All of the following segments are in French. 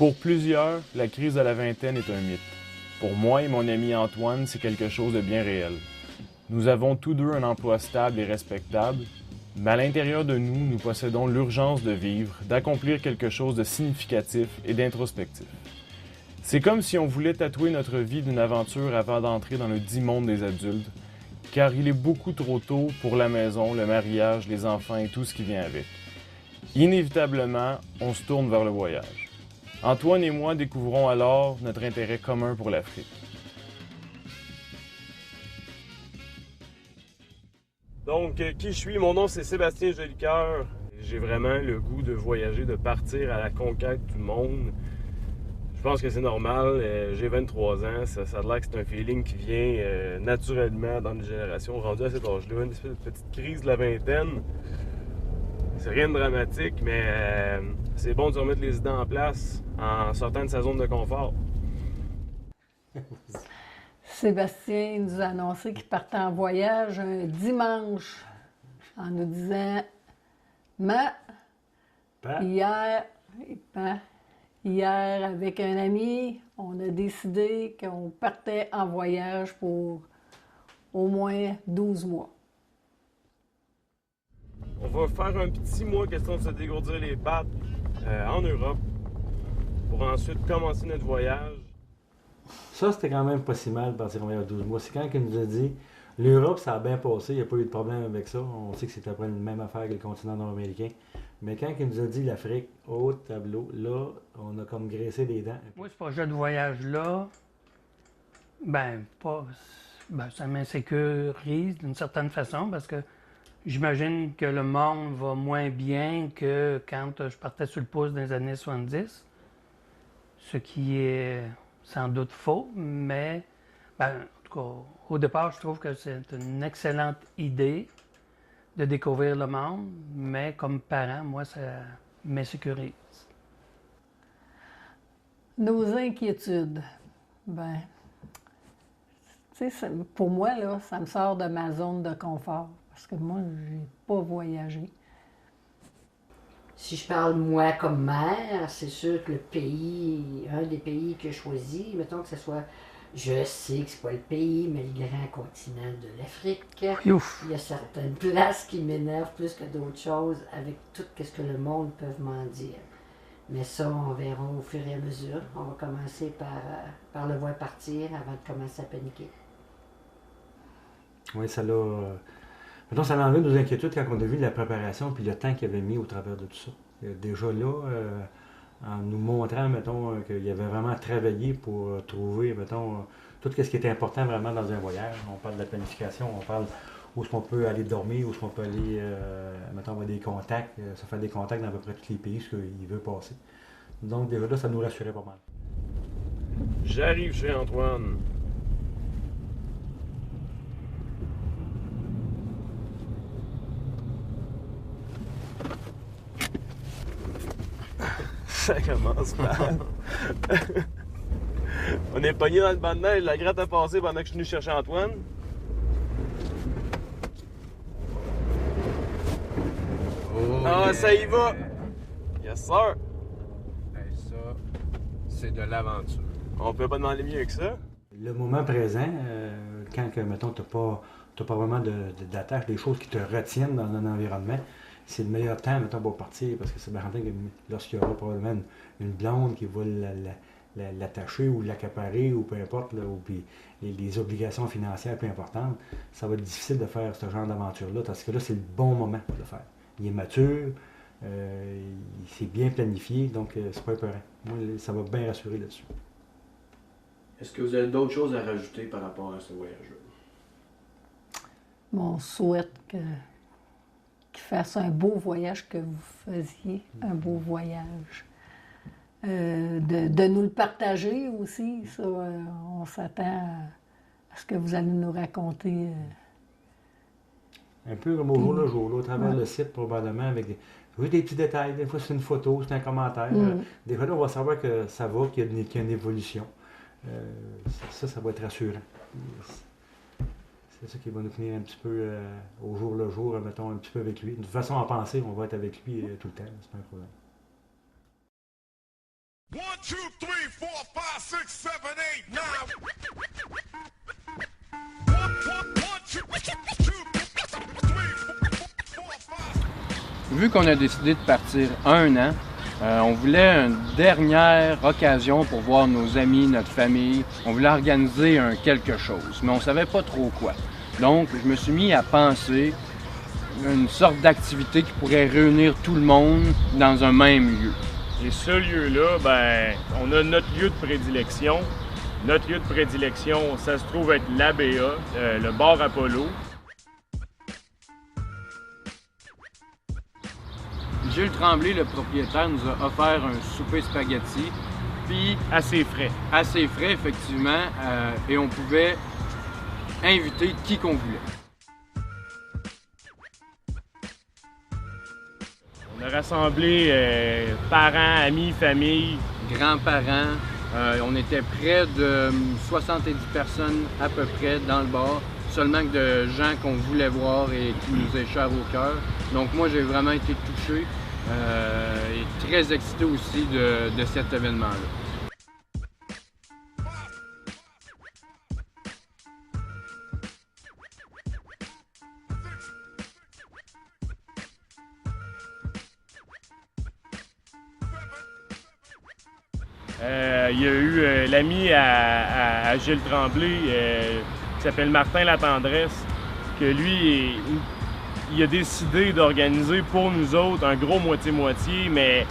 Pour plusieurs, la crise de la vingtaine est un mythe. Pour moi et mon ami Antoine, c'est quelque chose de bien réel. Nous avons tous deux un emploi stable et respectable, mais à l'intérieur de nous, nous possédons l'urgence de vivre, d'accomplir quelque chose de significatif et d'introspectif. C'est comme si on voulait tatouer notre vie d'une aventure avant d'entrer dans le dit monde des adultes, car il est beaucoup trop tôt pour la maison, le mariage, les enfants et tout ce qui vient avec. Inévitablement, on se tourne vers le voyage. Antoine et moi découvrons alors notre intérêt commun pour l'Afrique. Donc, qui je suis? Mon nom, c'est Sébastien Jolicoeur. J'ai vraiment le goût de voyager, de partir à la conquête du monde. Je pense que c'est normal. J'ai 23 ans. Ça a l'air que c'est un feeling qui vient naturellement dans une génération rendue à cet âge-là. Une espèce de petite crise de la vingtaine. C'est rien de dramatique, mais c'est bon de se remettre les idées en place en sortant de sa zone de confort. Sébastien nous a annoncé qu'il partait en voyage un dimanche en nous disant hier, hier, avec un ami, on a décidé qu'on partait en voyage pour au moins 12 mois. On va faire un petit mois question de se dégourdir les pattes en Europe pour ensuite commencer notre voyage. Ça, c'était quand même pas si mal de partir en voyage 12 mois. C'est quand il nous a dit l'Europe, ça a bien passé, il n'y a pas eu de problème avec ça. On sait que c'était après la même affaire que le continent nord-américain. Mais quand il nous a dit l'Afrique, au tableau, là, on a comme graissé les dents. Moi, ce projet de voyage-là, ça m'insécurise d'une certaine façon parce que j'imagine que le monde va moins bien que quand je partais sur le pouce dans les années 70, ce qui est sans doute faux, mais en tout cas, au départ, je trouve que c'est une excellente idée de découvrir le monde, mais comme parent, moi, ça m'insécurise. Nos inquiétudes, pour moi, là, ça me sort de ma zone de confort, parce que moi, je n'ai pas voyagé. Si je parle moi comme mère, c'est sûr que le pays, un des pays que je choisis, mettons que ce soit, je sais que c'est pas le pays, mais le grand continent de l'Afrique. Ouf. Il y a certaines places qui m'énervent plus que d'autres choses avec tout ce que le monde peut m'en dire. Mais ça, on verra au fur et à mesure. On va commencer par le voir partir avant de commencer à paniquer. Oui, ça l'a. Mettons, ça a enlevé nos inquiétudes quand on a vu la préparation puis le temps qu'il avait mis au travers de tout ça. Déjà là, en nous montrant, mettons, qu'il avait vraiment travaillé pour trouver, mettons, tout ce qui était important vraiment dans un voyage. On parle de la planification, on parle où est-ce qu'on peut aller dormir, où est-ce qu'on peut aller, mettons, avoir des contacts, se faire des contacts dans à peu près tous les pays, ce qu'il veut passer. Donc déjà là, ça nous rassurait pas mal. J'arrive chez Antoine. Ça commence mal. On est pogné dans le banc de neige, la gratte a passé pendant que je suis venu chercher Antoine. Ça y va! Yes, sir! Hey, ça, c'est de l'aventure. On peut pas demander mieux que ça. Le moment présent, quand, mettons, tu n'as pas vraiment d'attache, des choses qui te retiennent dans un environnement, c'est le meilleur temps, mettons, pour partir, parce que c'est bien certain que lorsqu'il y aura probablement une blonde qui va l'attacher ou l'accaparer, ou peu importe, là, ou puis les obligations financières plus importantes, ça va être difficile de faire ce genre d'aventure-là, parce que là, c'est le bon moment pour le faire. Il est mature, il s'est bien planifié, donc c'est pas épeurant. Moi, ça va bien rassurer là-dessus. Est-ce que vous avez d'autres choses à rajouter par rapport à ce voyage-là? On souhaite qu'il fasse un beau voyage, que vous faisiez un beau voyage. De nous le partager aussi, ça, on s'attend à ce que vous allez nous raconter. Un peu comme au jour le jour, là, au travers le site probablement, avec juste des petits détails. Des fois, c'est une photo, c'est un commentaire. Des fois, là, on va savoir que ça va, qu'il y a une évolution. Ça va être rassurant. C'est ça qui va nous tenir un petit peu au jour le jour, mettons, un petit peu avec lui. De toute façon, à penser, on va être avec lui tout le temps, c'est pas un problème. 1, 2, 3, 4, 5, 6, 7, 8, 9. 1, 2, 3, 4, 5. Vu qu'on a décidé de partir un an, on voulait une dernière occasion pour voir nos amis, notre famille. On voulait organiser un quelque chose, mais on savait pas trop quoi. Donc, je me suis mis à penser une sorte d'activité qui pourrait réunir tout le monde dans un même lieu. Et ce lieu-là, ben, on a notre lieu de prédilection. Notre lieu de prédilection, ça se trouve être l'ABA, le bar Apollo. Gilles Tremblay, le propriétaire, nous a offert un souper spaghetti, puis Assez frais. assez frais, effectivement, et on pouvait inviter qui qu'on voulait. On a rassemblé parents, amis, famille. Grands-parents, on était près de 70 personnes à peu près dans le bar, seulement que de gens qu'on voulait voir et qui nous est cher au cœur. Donc moi, j'ai vraiment été touché et très excité aussi de cet événement-là. Il y a eu l'ami à Gilles Tremblay qui s'appelle Martin Latendresse, que lui, il a décidé d'organiser pour nous autres un gros moitié-moitié, mais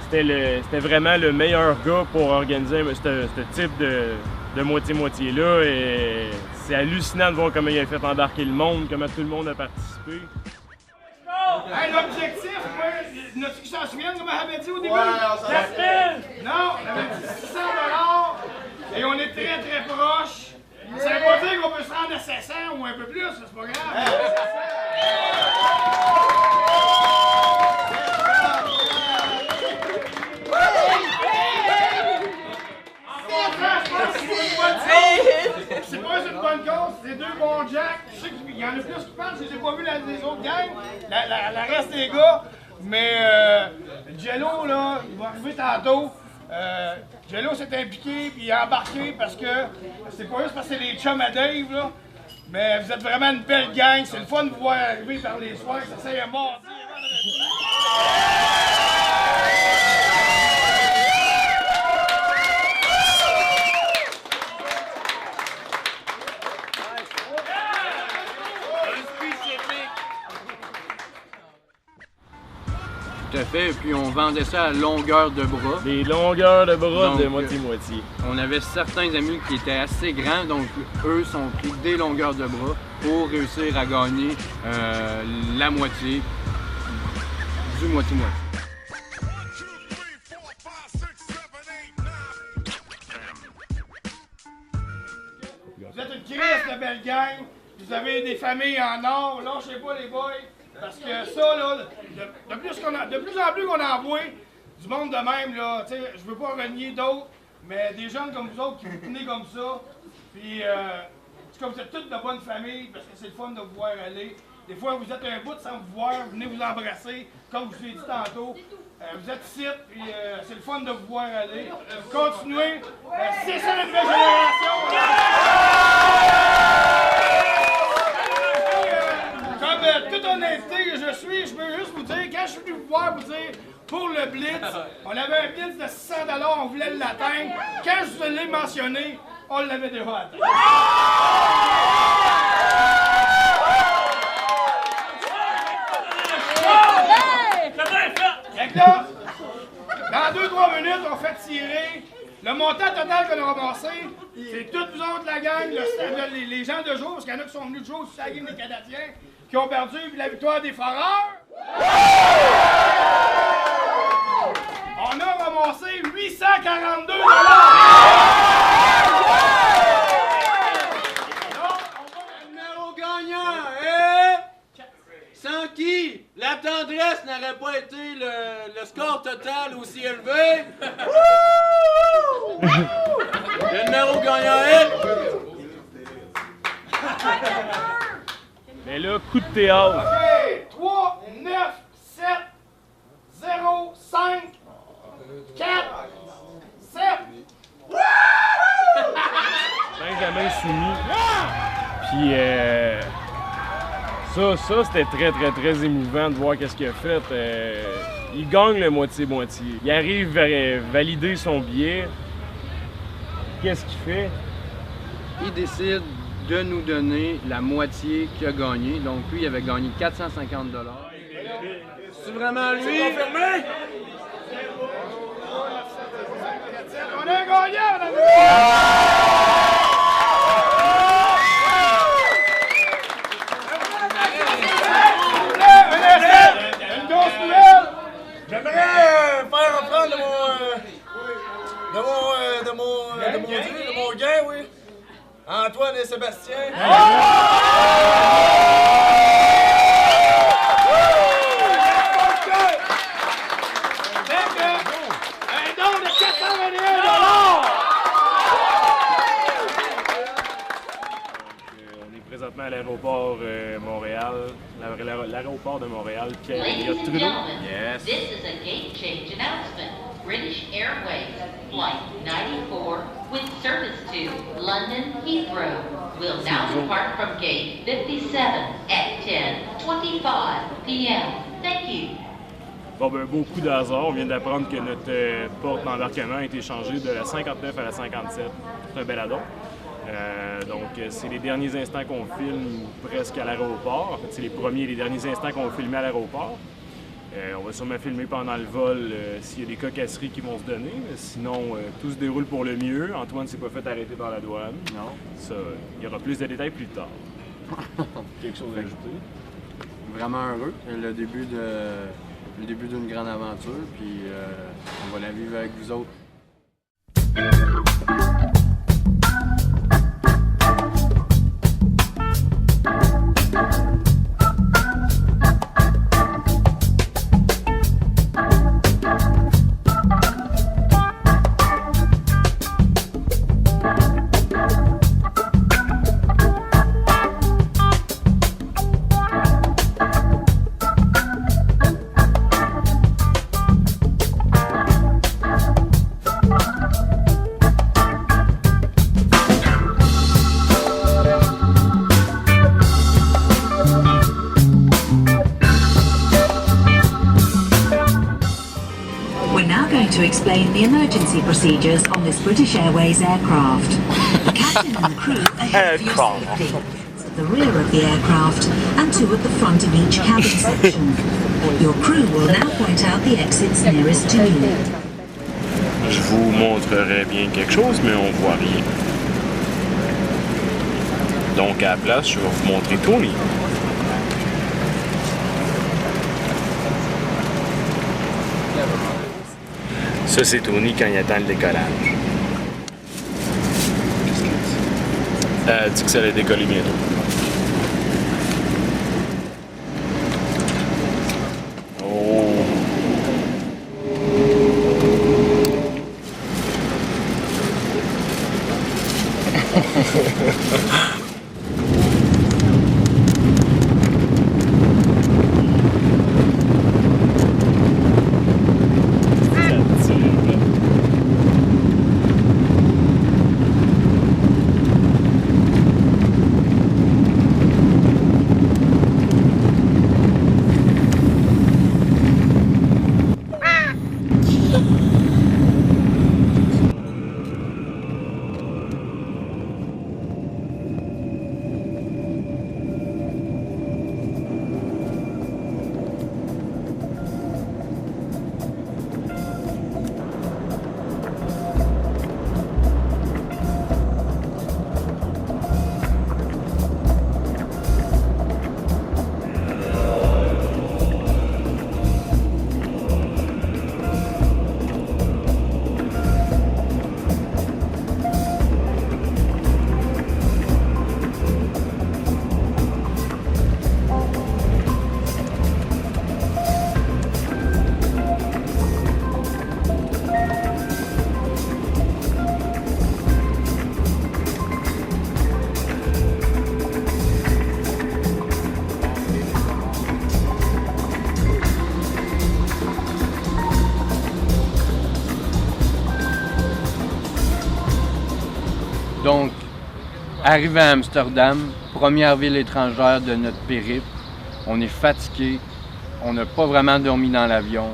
c'était vraiment le meilleur gars pour organiser ce type de moitié-moitié-là. Et c'est hallucinant de voir comment il a fait embarquer le monde, comment tout le monde a participé. Hey, l'objectif, il y en a qui s'en souviennent, comme on avait dit au début? Ouais, on s'en souvient. Non, on avait dit 600 $ et on est très très proche. Ça veut pas dire qu'on peut se rendre à 700 ou un peu plus, c'est pas grave. C'est pas une bonne cause, c'est deux bons jacks. Je sais qu'il y en a plus qui parlent, je les ai pas vus les autres gangs, la reste des gars. Mais Jello, là, il va arriver tantôt. Jello s'est impliqué puis il a embarqué parce que c'est pas juste parce que c'est les chums à Dave, là. Mais vous êtes vraiment une belle gang. C'est le fun de vous voir arriver par les soirs. Ça c'est un mardi. Tout à fait, et puis on vendait ça à longueur de bras. Des longueurs de bras Donc, de moitié-moitié. On avait certains amis qui étaient assez grands, donc eux sont pris des longueurs de bras pour réussir à gagner la moitié du moitié-moitié. 1, 2, 3, 4, 5, 7, 8, 9. Vous êtes une crise de belle gang. Vous avez des familles en or. Lâchez pas les boys. Parce que ça, là, de plus en plus qu'on envoie du monde de même, là, tu sais, je veux pas renier d'autres, mais des jeunes comme vous autres qui vous tenez comme ça, puis c'est comme vous êtes toutes de bonnes familles, parce que c'est le fun de vous voir aller. Des fois, vous êtes un bout sans vous voir, vous venez vous embrasser, comme je vous ai dit tantôt. Vous êtes ici, puis c'est le fun de vous voir aller. Continuez, c'est ça la nouvelle génération! Comme toute honnêteté que je suis, je peux juste vous dire, quand je suis venu vous voir, vous dire, pour le Blitz, on avait un Blitz de 600 $, on voulait l'atteindre. Quand je vous l'ai mentionné, on l'avait déjà atteint. Fait que là, dans 2-3 minutes, on fait tirer. Le montant total qu'on a ramassé, c'est toutes vous autres, la gang, les gens de jour, parce qu'il y en a qui sont venus de jour sur la game des Canadiens, qui ont perdu la victoire des Foreurs. On a ramassé 842 $. Le numéro gagnant est... Sans qui la tendresse n'aurait pas été le score total aussi élevé. Le numéro gagnant est... Mais là, coup de théâtre. OK, 3, 9, 7, 0, 5, 4, soumis. Puis ça c'était très émouvant de voir qu'est-ce qu'il a fait. Il gagne le moitié-moitié. Il arrive à valider son billet. Qu'est-ce qu'il fait? Il décide de nous donner la moitié qu'il a gagné. Donc lui, il avait gagné 450 $. C'est vraiment lui? C'est confirmé? On a gagné, madame! Une grosse nouvelle! J'aimerais faire offrande de mon gain, oui. Antoine et Sébastien. Un don de 421 On est présentement à l'aéroport Montréal, l'aéroport de Montréal, Pierre-Éliott Ladies and Trudeau. gentlemen, Yes. this is a gate change announcement. British Airways Flight 94 with service to London Heathrow will now depart from gate 57 at 10:25 p.m. Thank you. Bon, ben, beau coup de hasard. On vient d'apprendre que notre porte d'embarquement a été changée de la 59 à la 57. C'est un bel addon. Donc, c'est les derniers instants qu'on filme presque à l'aéroport. En fait, c'est les premiers et les derniers instants qu'on va filmer à l'aéroport. On va sûrement filmer pendant le vol s'il y a des cocasseries qui vont se donner. Mais sinon, tout se déroule pour le mieux. Antoine s'est pas fait arrêter par la douane. Non. Ça, il y aura plus de détails plus tard. Quelque chose à ajouter? Vraiment heureux. Le début d'une grande aventure. Puis on va la vivre avec vous autres. To explain the emergency procedures on this British Airways aircraft. The captain and the crew are here for your safety. At the rear of the aircraft and two at the front of each cabin section. Your crew will now point out the exits nearest to you. Je vous montrerai bien quelque chose, mais on voit rien. Donc à la place, je vais vous montrer Tony. Ça, c'est Tony quand il attend le décollage. Elle dit que ça allait décoller bientôt. Oh! Donc, Arrivé à Amsterdam, première ville étrangère de notre périple, on est fatigué, on n'a pas vraiment dormi dans l'avion,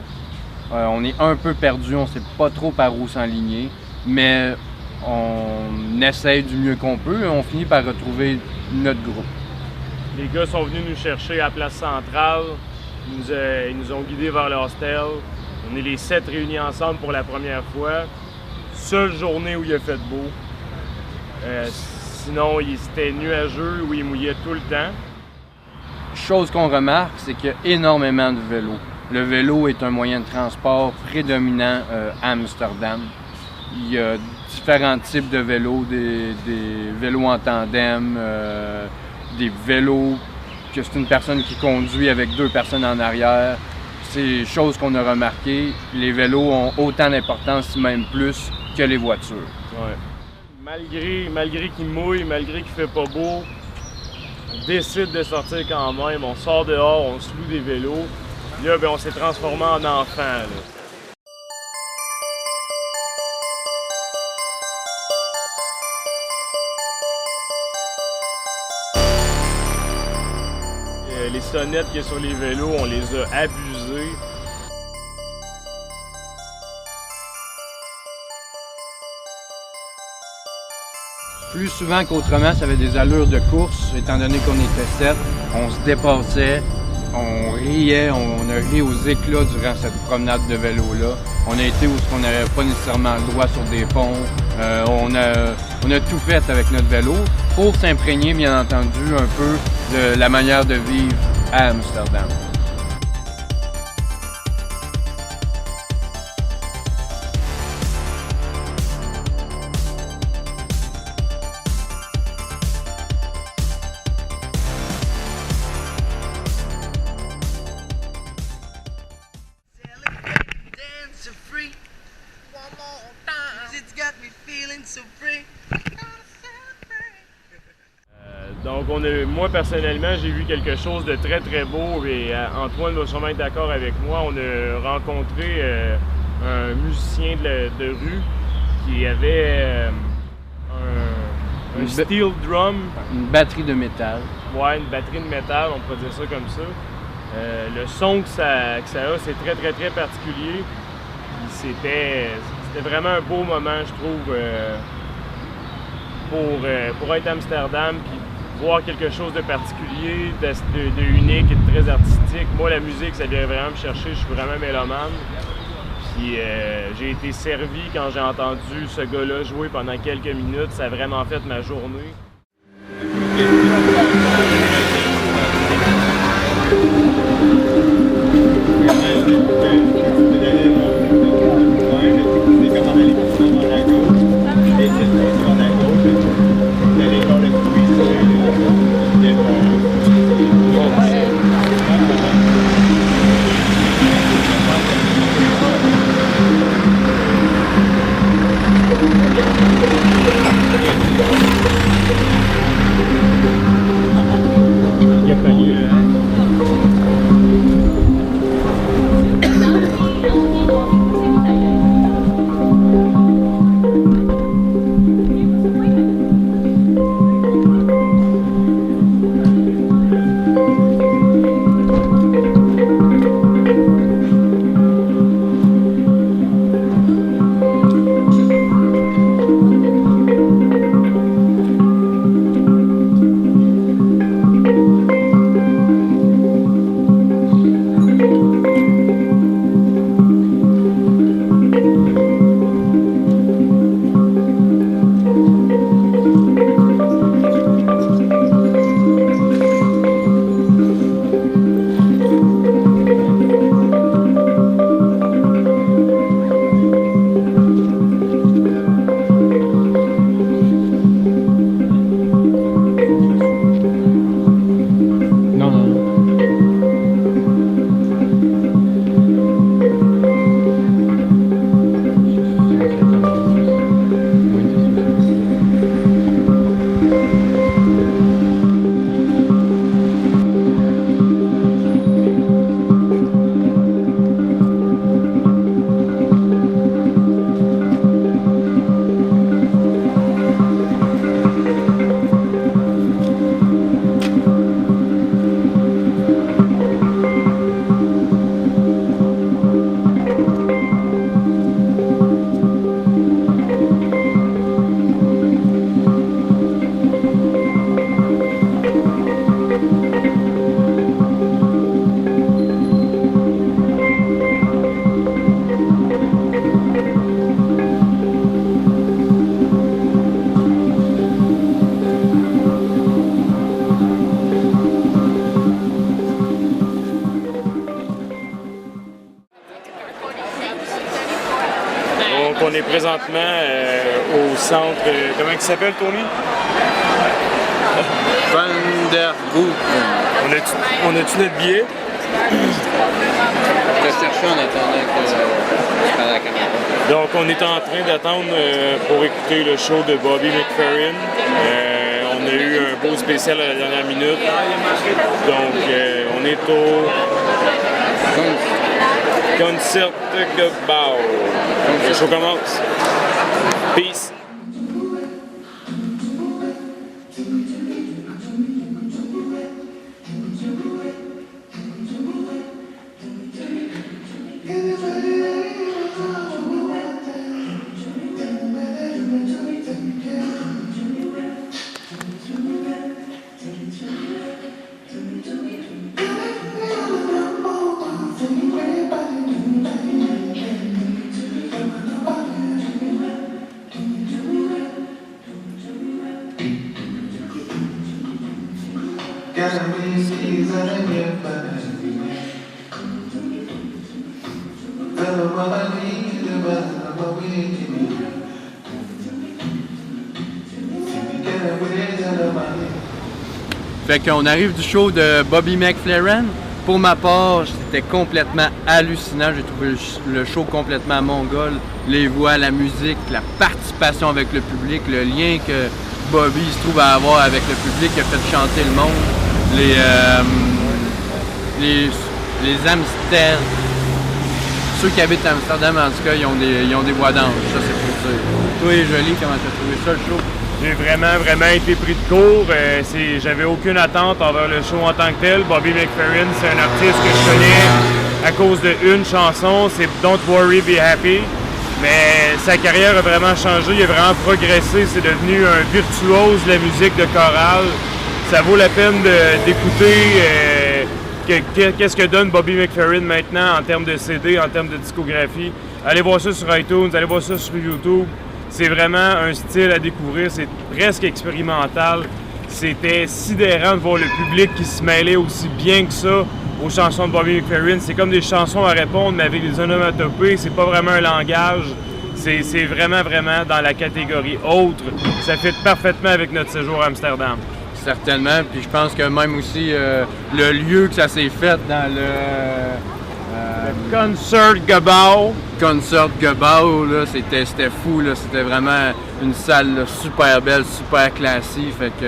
on est un peu perdu, on ne sait pas trop par où s'enligner, mais on essaye du mieux qu'on peut et on finit par retrouver notre groupe. Les gars sont venus nous chercher à la place centrale, ils nous ont guidés vers l'hostel. On est les 7 réunis ensemble pour la première fois. Seule journée où il a fait beau. Sinon, c'était nuageux où il mouillait tout le temps. Chose qu'on remarque, c'est qu'il y a énormément de vélos. Le vélo est un moyen de transport prédominant à Amsterdam. Il y a différents types de vélos, des vélos en tandem, des vélos que c'est une personne qui conduit avec 2 personnes en arrière. C'est chose qu'on a remarqué. Les vélos ont autant d'importance, si même plus, que les voitures. Ouais. Malgré qu'il mouille, malgré qu'il fait pas beau, on décide de sortir quand même. On sort dehors, on se loue des vélos. Là, on s'est transformé en enfant. Les sonnettes qu'il y a sur les vélos, on les a abusées. Plus souvent qu'autrement, ça avait des allures de course, étant donné qu'on était 7, on se dépassait, on riait, on a ri aux éclats durant cette promenade de vélo-là. On a été où on n'avait pas nécessairement le droit sur des ponts. On a tout fait avec notre vélo pour s'imprégner, bien entendu, un peu de la manière de vivre à Amsterdam. Donc, moi, personnellement, j'ai vu quelque chose de très, très beau et Antoine va sûrement être d'accord avec moi. On a rencontré un musicien de rue qui avait un steel drum. Une batterie de métal. Ouais, une batterie de métal, on pourrait dire ça comme ça. Le son que ça a, c'est très, très, très particulier. C'était vraiment un beau moment, je trouve, pour être à Amsterdam. Puis voir quelque chose de particulier, de unique et de très artistique. Moi, la musique, ça vient vraiment me chercher. Je suis vraiment mélomane. Puis j'ai été servi quand j'ai entendu ce gars-là jouer pendant quelques minutes. Ça a vraiment fait ma journée. on est présentement au centre. Comment il s'appelle, Tony? Vandergoed. On a-tu notre billet? Je vais chercher en attendant que je parle à la caméra. Donc, on est en train d'attendre pour écouter le show de Bobby McFerrin. On a eu un beau spécial à la dernière minute. Donc, on est au Concert Gebouw. Le show commence. Peace. Fait qu'on arrive du show de Bobby McFerrin. Pour ma part, c'était complètement hallucinant. J'ai trouvé le show complètement mongol. Les voix, la musique, la participation avec le public, le lien que Bobby se trouve à avoir avec le public qui a fait chanter le monde. Les Amsterdam. Ceux qui habitent à Amsterdam, en tout cas, ils ont des voix d'ange. Ça, c'est pour dire. Toi, Jolie, comment t'as trouvé ça, le show? J'ai vraiment été pris de court. J'avais aucune attente envers le show en tant que tel. Bobby McFerrin, c'est un artiste que je connais à cause d'une chanson, c'est Don't Worry, Be Happy. Mais sa carrière a vraiment changé, il a vraiment progressé. C'est devenu un virtuose de la musique de chorale. Ça vaut la peine d'écouter qu'est-ce que donne Bobby McFerrin maintenant en termes de CD, en termes de discographie. Allez voir ça sur iTunes, allez voir ça sur YouTube. C'est vraiment un style à découvrir, c'est presque expérimental. C'était sidérant de voir le public qui se mêlait aussi bien que ça aux chansons de Bobby McFerrin. C'est comme des chansons à répondre, mais avec des onomatopées. C'est pas vraiment un langage. C'est vraiment dans la catégorie autre. Ça fit parfaitement avec notre séjour à Amsterdam. Certainement, puis je pense que même aussi le lieu que ça s'est fait dans le Concert Gebouw. Concert Gebouw, là, c'était fou, là. C'était vraiment une salle là, super belle, super classique. Fait que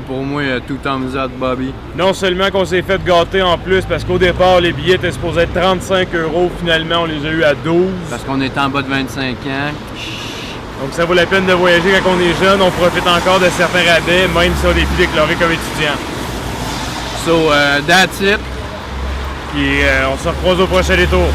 pour moi, tout thumbs up, Bobby. Non seulement qu'on s'est fait gâter en plus, parce qu'au départ, les billets étaient supposés être 35 €. Finalement, on les a eu à 12. Parce qu'on est en bas de 25 ans. Donc ça vaut la peine de voyager quand on est jeune. On profite encore de certains rabais, même si on a des filles déclarées comme étudiants. So, that's it. Puis on se recroise au prochain détour.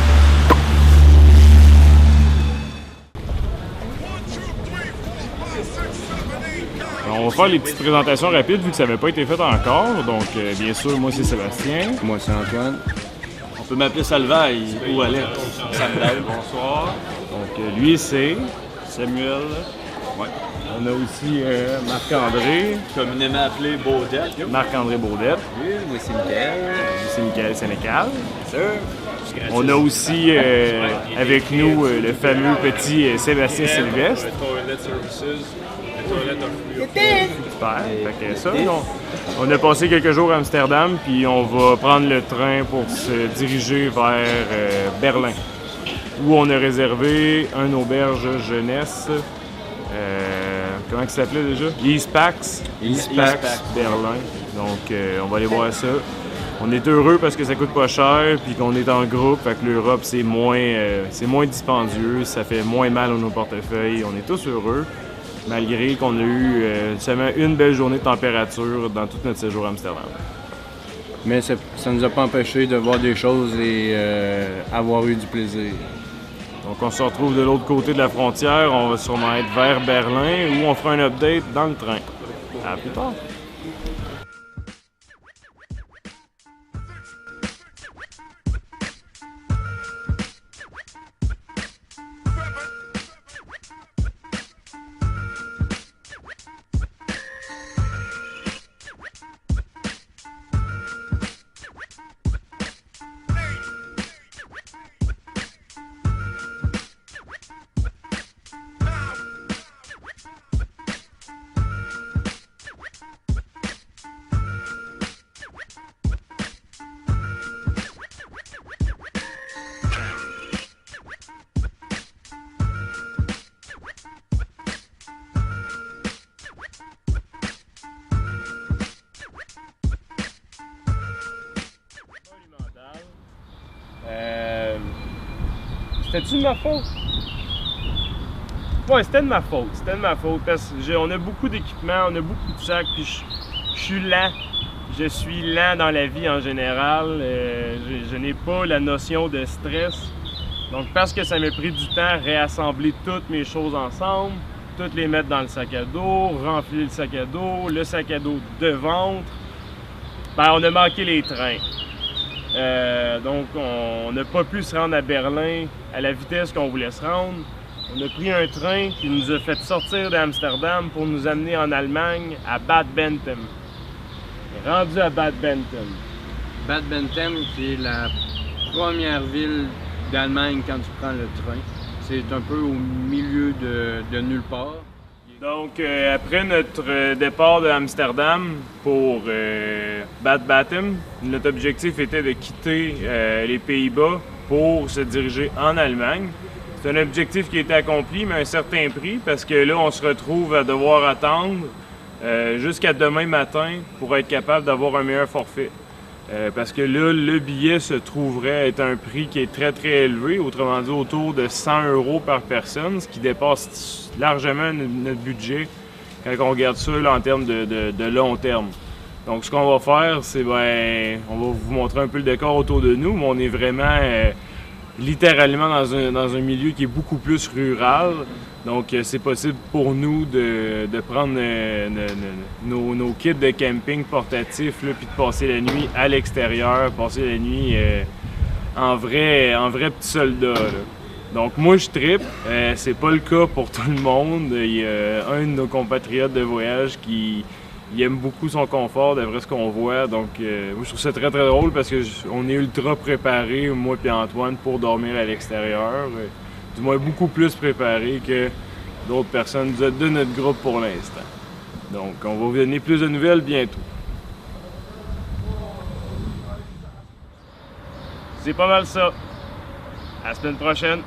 On va faire les petites présentations rapides vu que ça n'avait pas été fait encore. Donc, bien sûr, moi c'est Sébastien. Moi c'est Antoine. On peut m'appeler Salvaille ou Alex. Samuel, bonsoir. Donc, lui c'est Samuel. Ouais. On a aussi Marc-André. Communément appelé Baudette. Marc-André Baudette. Oui, moi c'est Michael. C'est Michael Sénécal. Bien sûr. On a aussi avec nous le fameux petit Sébastien Sylvestre. Super. Fait que ça, on a passé quelques jours à Amsterdam, puis on va prendre le train pour se diriger vers Berlin, où on a réservé une auberge jeunesse. Comment ça s'appelait déjà? Eastpax Berlin. Donc, on va aller voir ça. On est heureux parce que ça coûte pas cher, puis qu'on est en groupe, fait que l'Europe, c'est moins dispendieux, ça fait moins mal à nos portefeuilles. On est tous heureux, malgré qu'on a eu seulement une belle journée de température dans tout notre séjour à Amsterdam. Mais ça ne nous a pas empêché de voir des choses et avoir eu du plaisir. Donc on se retrouve de l'autre côté de la frontière, on va sûrement être vers Berlin, où on fera un update dans le train. À plus tard! C'était-tu de ma faute? Ouais, c'était de ma faute. C'était de ma faute parce qu'on a beaucoup d'équipements, on a beaucoup de sacs, puis je suis lent. Je suis lent dans la vie en général. Je n'ai pas la notion de stress. Donc, parce que ça m'a pris du temps à réassembler toutes mes choses ensemble, toutes les mettre dans le sac à dos, remplir le sac à dos de ventre, ben, on a manqué les trains. Donc, on n'a pas pu se rendre à Berlin à la vitesse qu'on voulait se rendre. On a pris un train qui nous a fait sortir d'Amsterdam pour nous amener en Allemagne à Bad Bentheim. Rendu à Bad Bentheim. Bad Bentheim, qui est la première ville d'Allemagne quand tu prends le train. C'est un peu au milieu de nulle part. Donc, après notre départ de Amsterdam pour Bad Bentheim, notre objectif était de quitter les Pays-Bas pour se diriger en Allemagne. C'est un objectif qui a été accompli, mais à un certain prix, parce que là, on se retrouve à devoir attendre jusqu'à demain matin pour être capable d'avoir un meilleur forfait. Parce que là, le billet se trouverait être un prix qui est très, très élevé, autrement dit autour de 100 € par personne, ce qui dépasse largement notre budget quand on regarde ça là, en termes de long terme. Donc, ce qu'on va faire, c'est, ben, on va vous montrer un peu le décor autour de nous, mais on est vraiment littéralement dans un milieu qui est beaucoup plus rural. Donc, c'est possible pour nous de prendre nos kits de camping portatifs puis de passer la nuit à l'extérieur, passer la nuit en vrai petit soldat. Là. Donc, moi, je trippe. C'est pas le cas pour tout le monde. Il y a un de nos compatriotes de voyage qui aime beaucoup son confort, d'après ce qu'on voit. Donc, moi, je trouve ça très, très drôle parce qu'on est ultra préparés, moi et Antoine, pour dormir à l'extérieur. Du moins, beaucoup plus préparés que d'autres personnes de notre groupe pour l'instant. Donc, on va vous donner plus de nouvelles bientôt. C'est pas mal ça. À la semaine prochaine.